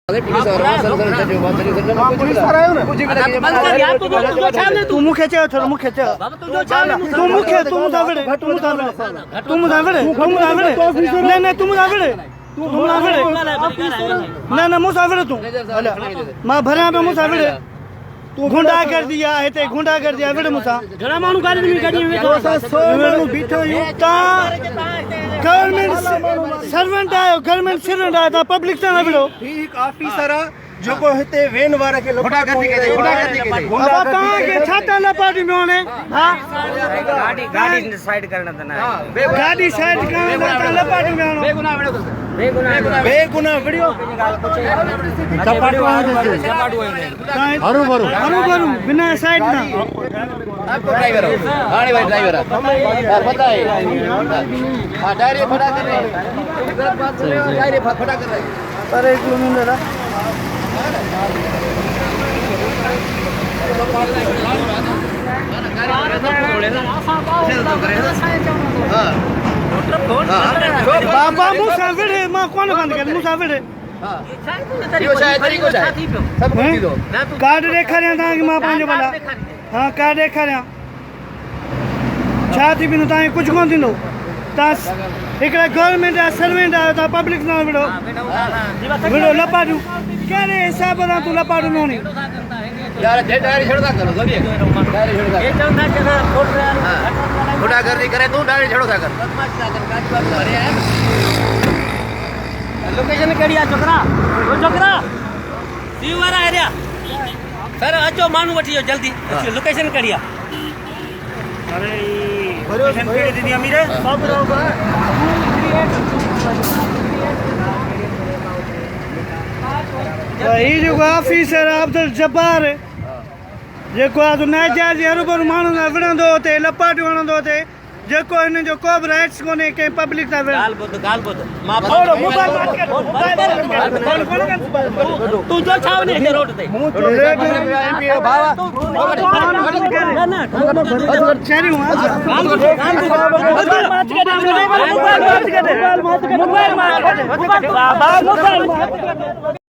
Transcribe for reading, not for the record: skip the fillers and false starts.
तू मुख्य थोड़ा मुख्य ना मुसाफिर तू मां भरिया पे मुसाफिर तू गुंडा कर दिया है गुंडा कर दिया बेटे मुसा घणा मानू गाड़ी में गाड़ी में बीठो ता गवर्नमेंट सर्वेंट आयो गवर्नमेंट सर्वेंट आयो ता पब्लिक से ना बिड़ो ठीक ऑफिसर जो को हिते वेन वारे के लोटा कर दी अब कहां के छाता ना पार्टी में होने हां गाड़ी साइड करना था ना गाड़ी साइड करना था पार्टी में होने बेगुना वीडियो चपाटू हरु भरू बिना साइड ना आपको ड्राइवर हो गाड़ी भाई ड्राइवर यार पता है हां डायरी फटा कर रहे हैं गलत बात सुन रहे हो डायरी फटा कर रहे हैं अरे एक मिनट मेरा बाबा मुसाफिर है मां कौन बंद कर मुसाफिर है हां यो शायद तरीको है सब कुछ दो कार्ड देखा रहा था कि मां पंहिंजो भला हां कार्ड देखा रहा छा थी बिनु ताई कुछ कोन थींदो ता एकड़ा गवर्नमेंट आ सर्वेंट आ ता पब्लिक ना विड़ो विड़ो लपाडू केरे हिसाब सा तू लपाडू में होनी यार डायरी छोड़दा करो जल्दी डायरी छोड़दा ये चौथा के फोड़ रहा है थोड़ा कर नहीं करे तू डायरी छोड़दा कर गाड़ी बात करे है लोकेशन केड़ी आ छोकरा ओ छोकरा जीव वाला एरिया सर अचो मानू वठियो जल्दी लोकेशन केड़ी आ अरे लोकेशन केड़ी दीदी अमीरे सब रोगा ये जो ऑफिसर अब्दुल जब्बार जेको आ तो नाजायज हरुभरु माण्हू ना विढ़ंदो हुते लपाट वणंदो हुते जेको इन जो को बि राइट्स कोन्हे कंहिं पब्लिक सां गाल ॿुध मां थोड़ो मोबाइल तू जो छाव ने रोड ते एमपी बाबा मोबाइल